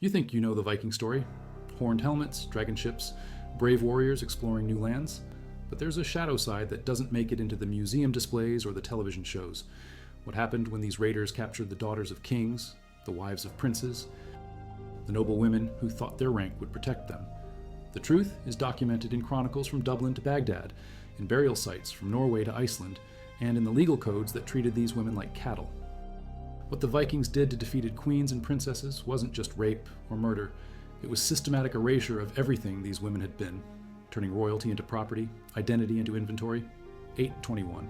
You think you know the Viking story. Horned helmets, dragon ships, brave warriors exploring new lands. But there's a shadow side that doesn't make it into the museum displays or the television shows. What happened when these raiders captured the daughters of kings, the wives of princes, the noble women who thought their rank would protect them. The truth is documented in chronicles from Dublin to Baghdad, in burial sites from Norway to Iceland, and in the legal codes that treated these women like cattle. What the Vikings did to defeated queens and princesses wasn't just rape or murder. It was systematic erasure of everything these women had been, turning royalty into property, identity into inventory. 821.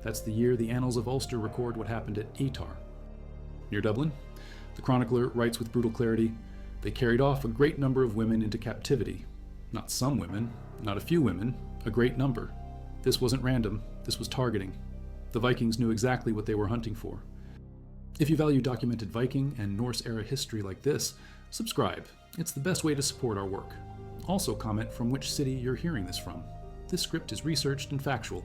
That's the year the Annals of Ulster record what happened at Etar. Near Dublin, the chronicler writes with brutal clarity, they carried off a great number of women into captivity. Not some women, not a few women, a great number. This wasn't random, this was targeting. The Vikings knew exactly what they were hunting for. If you value documented Viking and Norse-era history like this, subscribe. It's the best way to support our work. Also comment from which city you're hearing this from. This script is researched and factual,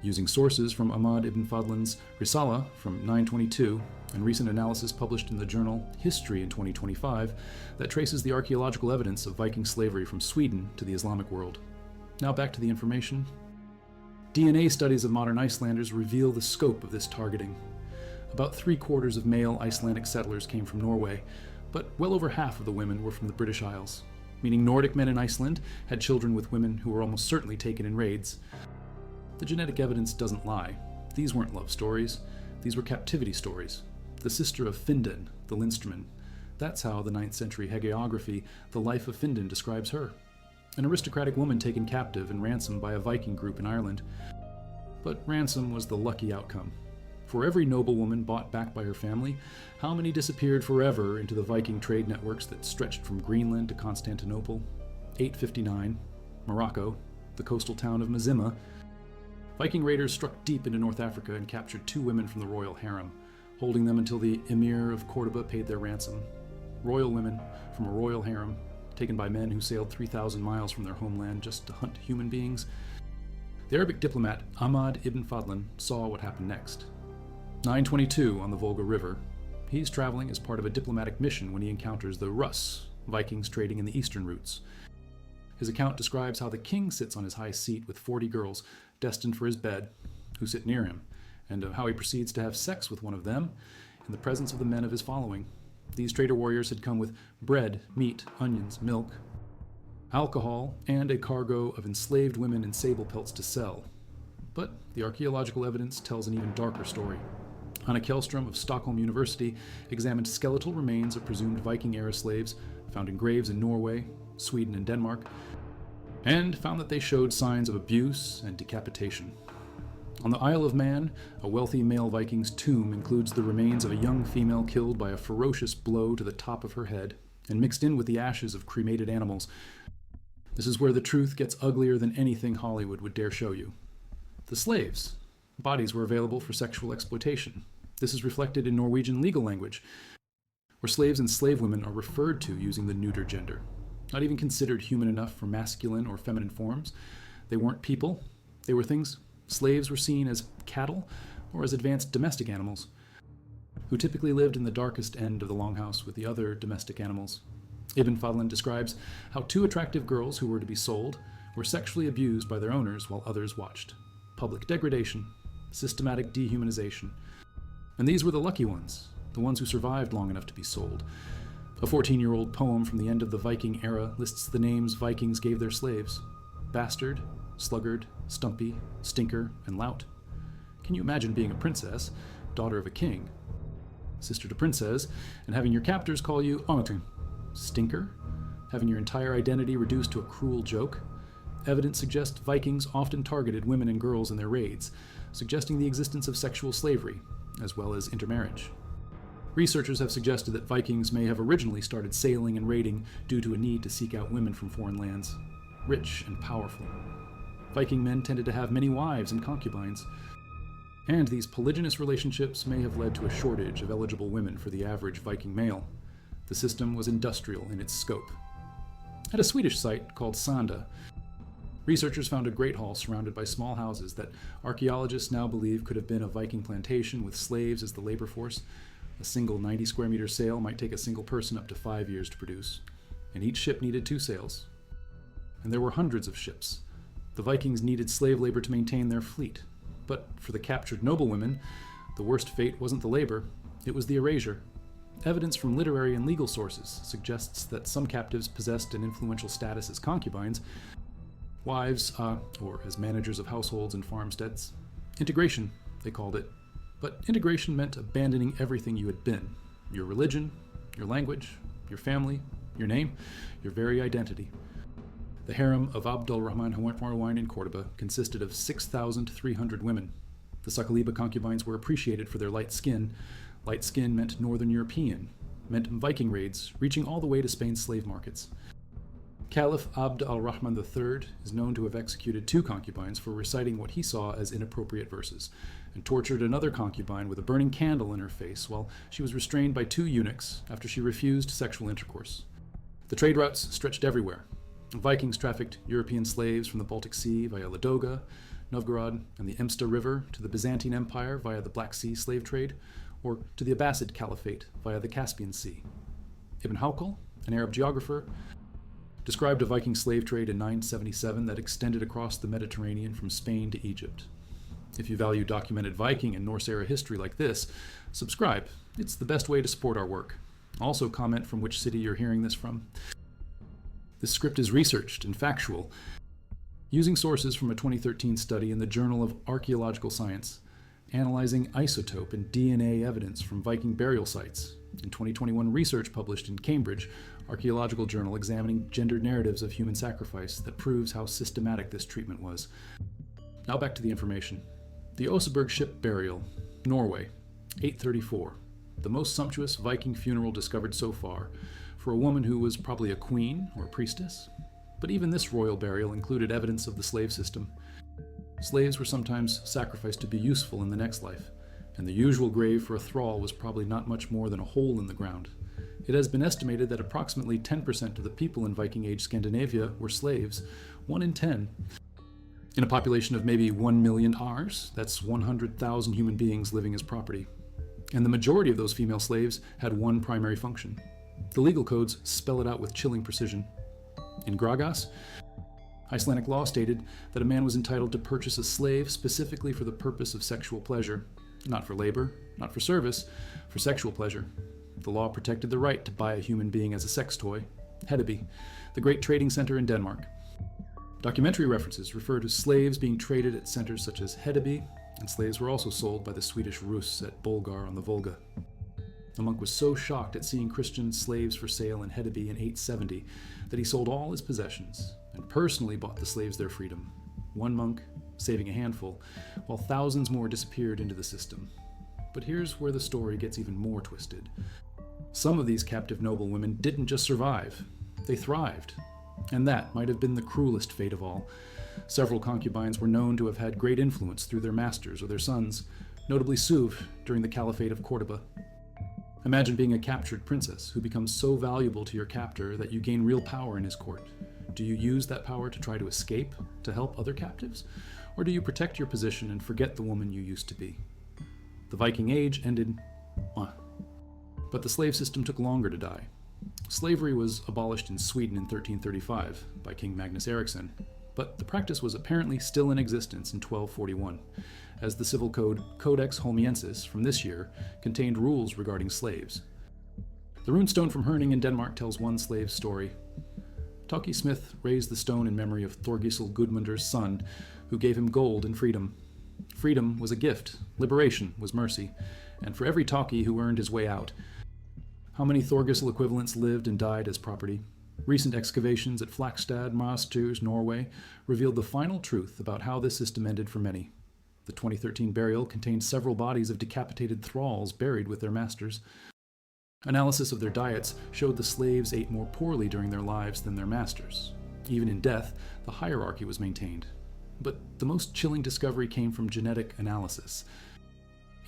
using sources from Ahmad ibn Fadlan's Risala from 922 and recent analysis published in the journal History in 2025 that traces the archaeological evidence of Viking slavery from Sweden to the Islamic world. Now back to the information. DNA studies of modern Icelanders reveal the scope of this targeting. About 3/4 of male Icelandic settlers came from Norway, but well over half of the women were from the British Isles, meaning Nordic men in Iceland had children with women who were almost certainly taken in raids. The genetic evidence doesn't lie. These weren't love stories. These were captivity stories. The sister of Findan, the Lindström. That's how the 9th century hagiography, The Life of Findan, describes her. An aristocratic woman taken captive and ransomed by a Viking group in Ireland. But ransom was the lucky outcome. For every noblewoman bought back by her family, how many disappeared forever into the Viking trade networks that stretched from Greenland to Constantinople? 859, Morocco, the coastal town of Mazima. Viking raiders struck deep into North Africa and captured 2 women from the royal harem, holding them until the emir of Cordoba paid their ransom. Royal women from a royal harem, taken by men who sailed 3,000 miles from their homeland just to hunt human beings. The Arabic diplomat Ahmad ibn Fadlan saw what happened next. 922 on the Volga River. He's traveling as part of a diplomatic mission when he encounters the Rus, Vikings trading in the eastern routes. His account describes how the king sits on his high seat with 40 girls destined for his bed, who sit near him, and how he proceeds to have sex with one of them in the presence of the men of his following. These trader warriors had come with bread, meat, onions, milk, alcohol, and a cargo of enslaved women in sable pelts to sell. But the archaeological evidence tells an even darker story. Anna Kjellström of Stockholm University examined skeletal remains of presumed Viking-era slaves found in graves in Norway, Sweden, and Denmark, and found that they showed signs of abuse and decapitation. On the Isle of Man, a wealthy male Viking's tomb includes the remains of a young female killed by a ferocious blow to the top of her head, and mixed in with the ashes of cremated animals. This is where the truth gets uglier than anything Hollywood would dare show you. The slaves. Bodies were available for sexual exploitation. This is reflected in Norwegian legal language, where slaves and slave women are referred to using the neuter gender. Not even considered human enough for masculine or feminine forms. They weren't people. They were things. Slaves were seen as cattle or as advanced domestic animals, who typically lived in the darkest end of the longhouse with the other domestic animals. Ibn Fadlan describes how 2 attractive girls who were to be sold were sexually abused by their owners while others watched. Public degradation, systematic dehumanization. And these were the lucky ones, the ones who survived long enough to be sold. A 14-year-old poem from the end of the Viking era lists the names Vikings gave their slaves: bastard, sluggard, stumpy, stinker, and lout. Can you imagine being a princess, daughter of a king, sister to princes, and having your captors call you Onatun, stinker? Having your entire identity reduced to a cruel joke? Evidence suggests Vikings often targeted women and girls in their raids, suggesting the existence of sexual slavery, as well as intermarriage. Researchers have suggested that Vikings may have originally started sailing and raiding due to a need to seek out women from foreign lands, rich and powerful. Viking men tended to have many wives and concubines, and these polygynous relationships may have led to a shortage of eligible women for the average Viking male. The system was industrial in its scope. At a Swedish site called Sanda, researchers found a great hall surrounded by small houses that archaeologists now believe could have been a Viking plantation with slaves as the labor force. A single 90 square meter sail might take a single person up to 5 years to produce, and each ship needed 2 sails. And there were hundreds of ships. The Vikings needed slave labor to maintain their fleet. But for the captured noblewomen, the worst fate wasn't the labor, it was the erasure. Evidence from literary and legal sources suggests that some captives possessed an influential status as concubines, wives, or as managers of households and farmsteads. Integration, they called it. But integration meant abandoning everything you had been: your religion, your language, your family, your name, your very identity. The harem of Abd al-Rahman Hawartwarwine in Cordoba consisted of 6,300 women. The Sakaliba concubines were appreciated for their light skin. Light skin meant Northern European, meant Viking raids, reaching all the way to Spain's slave markets. Caliph Abd al-Rahman III is known to have executed 2 concubines for reciting what he saw as inappropriate verses, and tortured another concubine with a burning candle in her face while she was restrained by 2 eunuchs after she refused sexual intercourse. The trade routes stretched everywhere. Vikings trafficked European slaves from the Baltic Sea via Ladoga, Novgorod, and the Emsta River to the Byzantine Empire via the Black Sea slave trade, or to the Abbasid Caliphate via the Caspian Sea. Ibn Hawqal, an Arab geographer, described a Viking slave trade in 977 that extended across the Mediterranean from Spain to Egypt. If you value documented Viking and Norse-era history like this, subscribe. It's the best way to support our work. Also comment from which city you're hearing this from. This script is researched and factual, using sources from a 2013 study in the Journal of Archaeological Science, analyzing isotope and DNA evidence from Viking burial sites, in 2021 research published in Cambridge Archaeological Journal examining gendered narratives of human sacrifice that proves how systematic this treatment was. Now back to the information. The Oseberg ship burial, Norway, 834, the most sumptuous Viking funeral discovered so far, for a woman who was probably a queen or a priestess. But even this royal burial included evidence of the slave system. Slaves were sometimes sacrificed to be useful in the next life, and the usual grave for a thrall was probably not much more than a hole in the ground. It has been estimated that approximately 10% of the people in Viking Age Scandinavia were slaves, 1 in 10. In a population of maybe 1 million Ars, that's 100,000 human beings living as property. And the majority of those female slaves had one primary function. The legal codes spell it out with chilling precision. In Gragas, Icelandic law stated that a man was entitled to purchase a slave specifically for the purpose of sexual pleasure, not for labor, not for service, for sexual pleasure. The law protected the right to buy a human being as a sex toy. Hedeby, the great trading center in Denmark. Documentary references refer to slaves being traded at centers such as Hedeby, and slaves were also sold by the Swedish Rus at Bolgar on the Volga. The monk was so shocked at seeing Christian slaves for sale in Hedeby in 870 that he sold all his possessions and personally bought the slaves their freedom. One monk saving a handful, while thousands more disappeared into the system. But here's where the story gets even more twisted. Some of these captive noblewomen didn't just survive, they thrived. And that might have been the cruelest fate of all. Several concubines were known to have had great influence through their masters or their sons, notably Suv during the Caliphate of Cordoba. Imagine being a captured princess who becomes so valuable to your captor that you gain real power in his court. Do you use that power to try to escape, to help other captives? Or do you protect your position and forget the woman you used to be? The Viking Age ended, but the slave system took longer to die. Slavery was abolished in Sweden in 1335 by King Magnus Eriksson, but the practice was apparently still in existence in 1241, as the civil code Codex Holmiensis from this year contained rules regarding slaves. The runestone from Herning in Denmark tells one slave's story. Toki Smith raised the stone in memory of Thorgisel Gudmunder's son, who gave him gold and freedom. Freedom was a gift, liberation was mercy, and for every Toki who earned his way out, how many Thorgisel equivalents lived and died as property? Recent excavations at Flakstad, Maasturs, Norway, revealed the final truth about how this system ended for many. The 2013 burial contained several bodies of decapitated thralls buried with their masters. Analysis of their diets showed the slaves ate more poorly during their lives than their masters. Even in death, the hierarchy was maintained. But the most chilling discovery came from genetic analysis.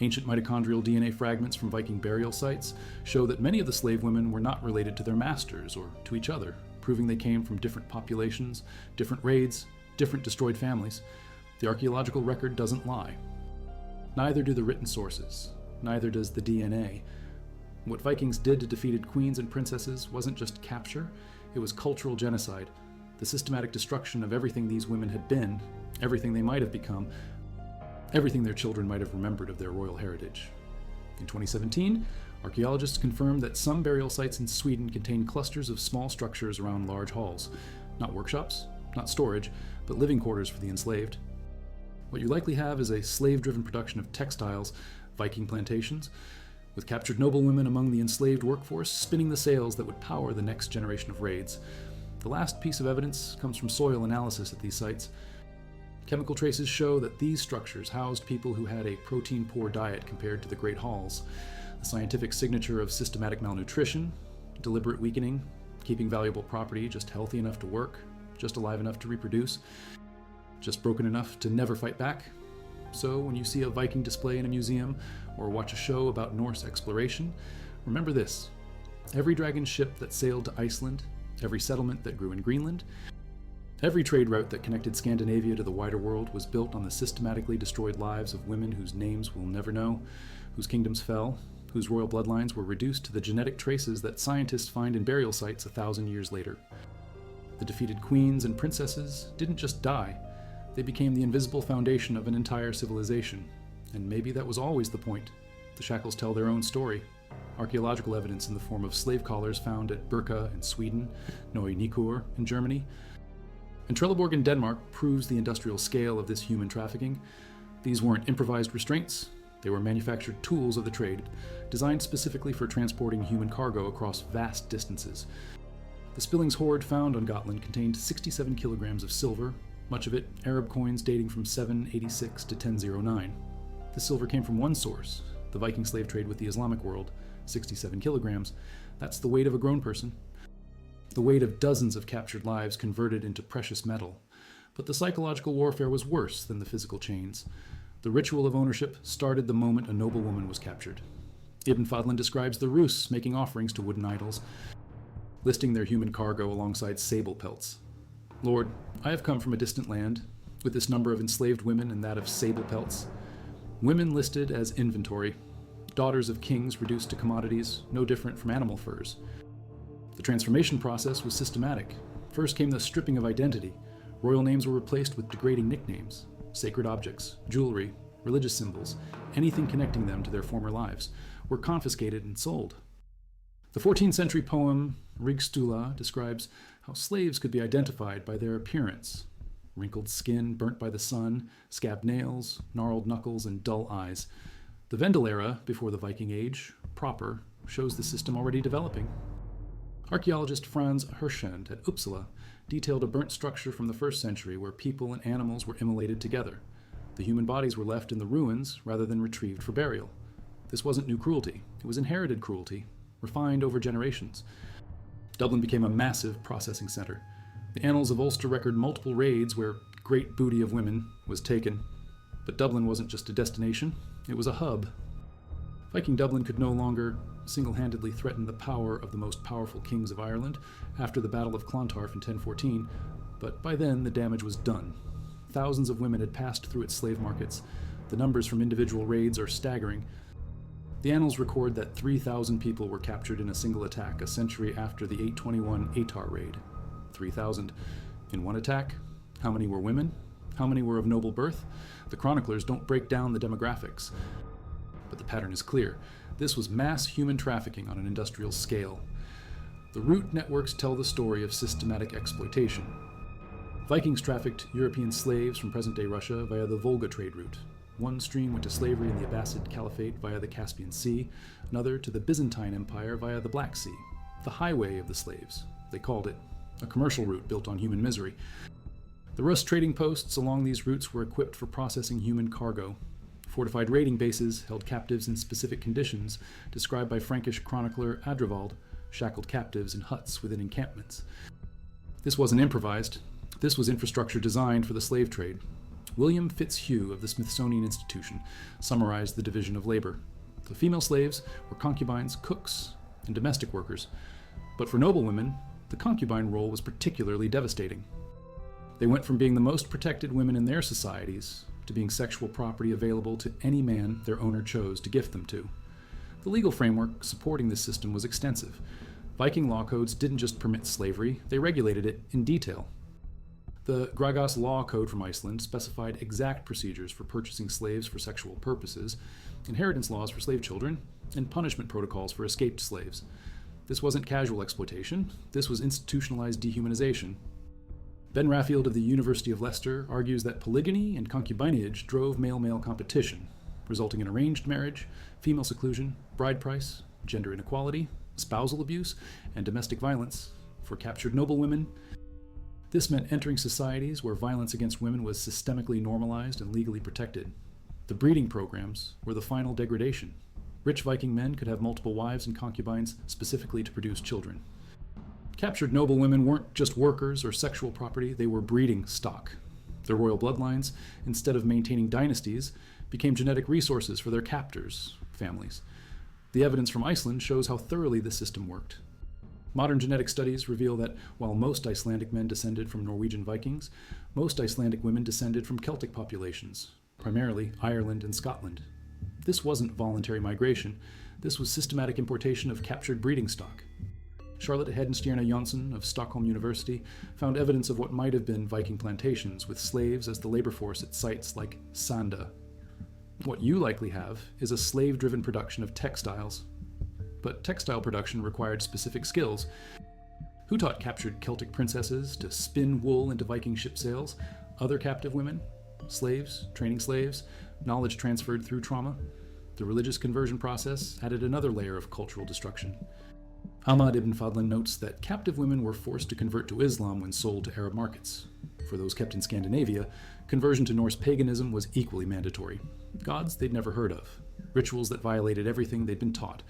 Ancient mitochondrial DNA fragments from Viking burial sites show that many of the slave women were not related to their masters or to each other, proving they came from different populations, different raids, different destroyed families. The archaeological record doesn't lie. Neither do the written sources, neither does the DNA, What Vikings did to defeated queens and princesses wasn't just capture, it was cultural genocide, the systematic destruction of everything these women had been, everything they might have become, everything their children might have remembered of their royal heritage. In 2017, archaeologists confirmed that some burial sites in Sweden contain clusters of small structures around large halls. Not workshops, not storage, but living quarters for the enslaved. What you likely have is a slave-driven production of textiles, Viking plantations, with captured noblewomen among the enslaved workforce spinning the sails that would power the next generation of raids. The last piece of evidence comes from soil analysis at these sites. Chemical traces show that these structures housed people who had a protein-poor diet compared to the Great Halls. The scientific signature of systematic malnutrition, deliberate weakening, keeping valuable property just healthy enough to work, just alive enough to reproduce, just broken enough to never fight back. So when you see a Viking display in a museum or watch a show about Norse exploration, remember this: every dragon ship that sailed to Iceland, every settlement that grew in Greenland, every trade route that connected Scandinavia to the wider world was built on the systematically destroyed lives of women whose names we'll never know, whose kingdoms fell, whose royal bloodlines were reduced to the genetic traces that scientists find in burial sites 1,000 years later. The defeated queens and princesses didn't just die, they became the invisible foundation of an entire civilization. And maybe that was always the point. The shackles tell their own story. Archaeological evidence in the form of slave collars found at Birka in Sweden, Neue Nikur in Germany, and Trelleborg in Denmark proves the industrial scale of this human trafficking. These weren't improvised restraints, they were manufactured tools of the trade, designed specifically for transporting human cargo across vast distances. The Spillings hoard found on Gotland contained 67 kilograms of silver, much of it Arab coins dating from 786 to 1009. The silver came from one source, the Viking slave trade with the Islamic world, 67 kilograms. That's the weight of a grown person. The weight of dozens of captured lives converted into precious metal. But the psychological warfare was worse than the physical chains. The ritual of ownership started the moment a noblewoman was captured. Ibn Fadlan describes the Rus making offerings to wooden idols, listing their human cargo alongside sable pelts. Lord, I have come from a distant land, with this number of enslaved women and that of sable pelts. Women listed as inventory, daughters of kings reduced to commodities, no different from animal furs. The transformation process was systematic. First came the stripping of identity. Royal names were replaced with degrading nicknames. Sacred objects, jewelry, religious symbols, anything connecting them to their former lives, were confiscated and sold. The 14th century poem Rigstula describes how slaves could be identified by their appearance: wrinkled skin burnt by the sun, scabbed nails, gnarled knuckles, and dull eyes. The Vendel era, before the Viking Age, proper, shows the system already developing. Archaeologist Franz Herschend at Uppsala detailed a burnt structure from the 1st century where people and animals were immolated together. The human bodies were left in the ruins rather than retrieved for burial. This wasn't new cruelty, it was inherited cruelty, refined over generations. Dublin became a massive processing center. The annals of Ulster record multiple raids where great booty of women was taken. But Dublin wasn't just a destination, it was a hub. Viking Dublin could no longer single-handedly threaten the power of the most powerful kings of Ireland after the Battle of Clontarf in 1014, but by then the damage was done. Thousands of women had passed through its slave markets. The numbers from individual raids are staggering. The annals record that 3,000 people were captured in a single attack a century after the 821 Atar raid. 3,000. In one attack, how many were women? How many were of noble birth? The chroniclers don't break down the demographics. But the pattern is clear. This was mass human trafficking on an industrial scale. The root networks tell the story of systematic exploitation. Vikings trafficked European slaves from present-day Russia via the Volga trade route. One stream went to slavery in the Abbasid Caliphate via the Caspian Sea, another to the Byzantine Empire via the Black Sea. The highway of the slaves, they called it, a commercial route built on human misery. The Rus trading posts along these routes were equipped for processing human cargo. Fortified raiding bases held captives in specific conditions, described by Frankish chronicler Adrevald, shackled captives in huts within encampments. This wasn't improvised. This was infrastructure designed for the slave trade. William Fitzhugh of the Smithsonian Institution summarized the division of labor. The female slaves were concubines, cooks, and domestic workers. But for noblewomen, the concubine role was particularly devastating. They went from being the most protected women in their societies to being sexual property available to any man their owner chose to gift them to. The legal framework supporting this system was extensive. Viking law codes didn't just permit slavery, they regulated it in detail. The Grágás law code from Iceland specified exact procedures for purchasing slaves for sexual purposes, inheritance laws for slave children, and punishment protocols for escaped slaves. This wasn't casual exploitation, this was institutionalized dehumanization. Ben Raffield of the University of Leicester argues that polygyny and concubinage drove male-male competition, resulting in arranged marriage, female seclusion, bride price, gender inequality, spousal abuse, and domestic violence for captured noblewomen. This meant entering societies where violence against women was systemically normalized and legally protected. The breeding programs were the final degradation. Rich Viking men could have multiple wives and concubines specifically to produce children. Captured noblewomen weren't just workers or sexual property, they were breeding stock. Their royal bloodlines, instead of maintaining dynasties, became genetic resources for their captors' families. The evidence from Iceland shows how thoroughly this system worked. Modern genetic studies reveal that while most Icelandic men descended from Norwegian Vikings, most Icelandic women descended from Celtic populations, primarily Ireland and Scotland. This wasn't voluntary migration, this was systematic importation of captured breeding stock. Charlotte Hedenstierna Jonsson of Stockholm University found evidence of what might have been Viking plantations with slaves as the labor force at sites like Sanda. What you likely have is a slave-driven production of textiles. But textile production required specific skills. Who taught captured Celtic princesses to spin wool into Viking ship sails? Other captive women? Slaves? Training slaves? Knowledge transferred through trauma? The religious conversion process added another layer of cultural destruction. Ahmad ibn Fadlan notes that captive women were forced to convert to Islam when sold to Arab markets. For those kept in Scandinavia, conversion to Norse paganism was equally mandatory. Gods they'd never heard of, rituals that violated everything they'd been taught,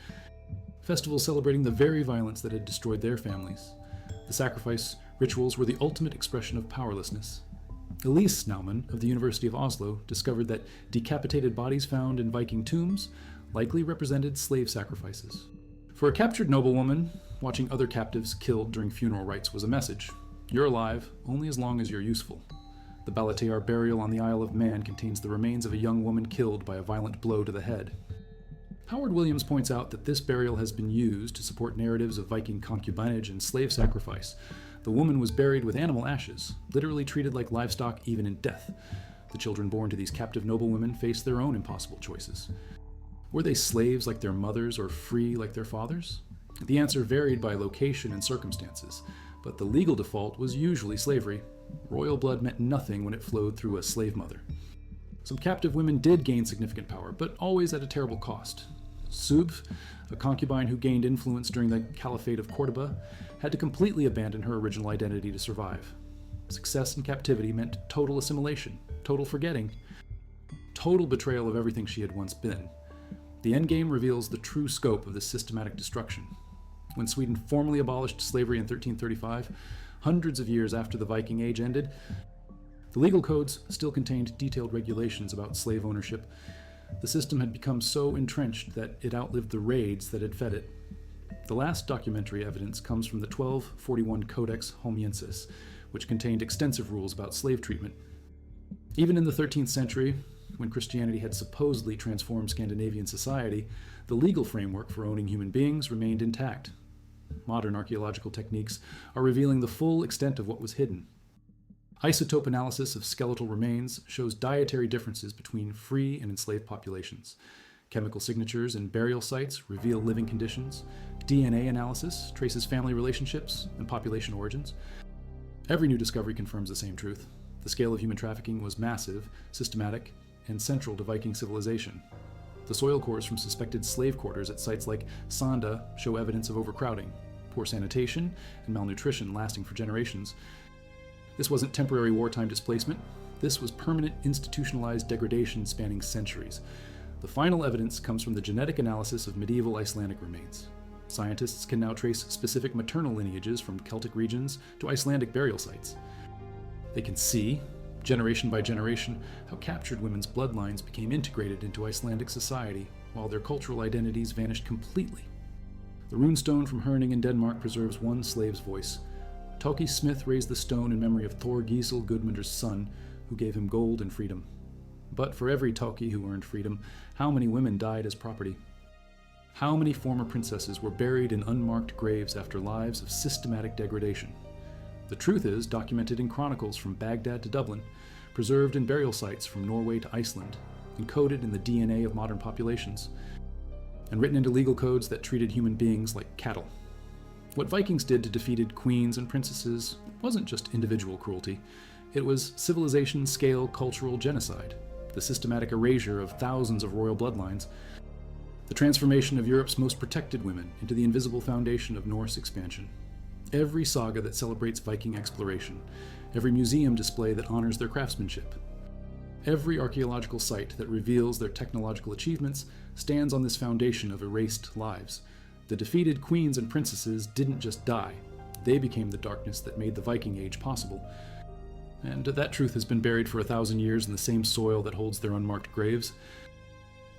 festivals celebrating the very violence that had destroyed their families. The sacrifice rituals were the ultimate expression of powerlessness. Elise Naumann of the University of Oslo discovered that decapitated bodies found in Viking tombs likely represented slave sacrifices. For a captured noblewoman, watching other captives killed during funeral rites was a message. You're alive only as long as you're useful. The Balatear burial on the Isle of Man contains the remains of a young woman killed by a violent blow to the head. Howard Williams points out that this burial has been used to support narratives of Viking concubinage and slave sacrifice. The woman was buried with animal ashes, literally treated like livestock even in death. The children born to these captive noblewomen faced their own impossible choices. Were they slaves like their mothers or free like their fathers? The answer varied by location and circumstances, but the legal default was usually slavery. Royal blood meant nothing when it flowed through a slave mother. Some captive women did gain significant power, but always at a terrible cost. Subh, a concubine who gained influence during the Caliphate of Cordoba, had to completely abandon her original identity to survive. Success in captivity meant total assimilation, total forgetting, total betrayal of everything she had once been. The endgame reveals the true scope of this systematic destruction. When Sweden formally abolished slavery in 1335, hundreds of years after the Viking Age ended, the legal codes still contained detailed regulations about slave ownership. The system had become so entrenched that it outlived the raids that had fed it. The last documentary evidence comes from the 1241 Codex Homiensis, which contained extensive rules about slave treatment. Even in the 13th century, when Christianity had supposedly transformed Scandinavian society, the legal framework for owning human beings remained intact. Modern archaeological techniques are revealing the full extent of what was hidden. Isotope analysis of skeletal remains shows dietary differences between free and enslaved populations. Chemical signatures in burial sites reveal living conditions. DNA analysis traces family relationships and population origins. Every new discovery confirms the same truth. The scale of human trafficking was massive, systematic, and central to Viking civilization. The soil cores from suspected slave quarters at sites like Sanda show evidence of overcrowding, poor sanitation, and malnutrition lasting for generations. This wasn't temporary wartime displacement. This was permanent institutionalized degradation spanning centuries. The final evidence comes from the genetic analysis of medieval Icelandic remains. Scientists can now trace specific maternal lineages from Celtic regions to Icelandic burial sites. They can see, generation by generation, how captured women's bloodlines became integrated into Icelandic society, while their cultural identities vanished completely. The runestone from Herning in Denmark preserves one slave's voice. Toki Smith raised the stone in memory of Thor Gisel Gudmunder's son, who gave him gold and freedom. But for every Toki who earned freedom, how many women died as property? How many former princesses were buried in unmarked graves after lives of systematic degradation? The truth is documented in chronicles from Baghdad to Dublin, preserved in burial sites from Norway to Iceland, encoded in the DNA of modern populations, and written into legal codes that treated human beings like cattle. What Vikings did to defeated queens and princesses wasn't just individual cruelty, it was civilization-scale cultural genocide, the systematic erasure of thousands of royal bloodlines, the transformation of Europe's most protected women into the invisible foundation of Norse expansion. Every saga that celebrates Viking exploration, every museum display that honors their craftsmanship, every archaeological site that reveals their technological achievements stands on this foundation of erased lives. The defeated queens and princesses didn't just die, they became the darkness that made the Viking Age possible. And that truth has been buried for 1,000 years in the same soil that holds their unmarked graves.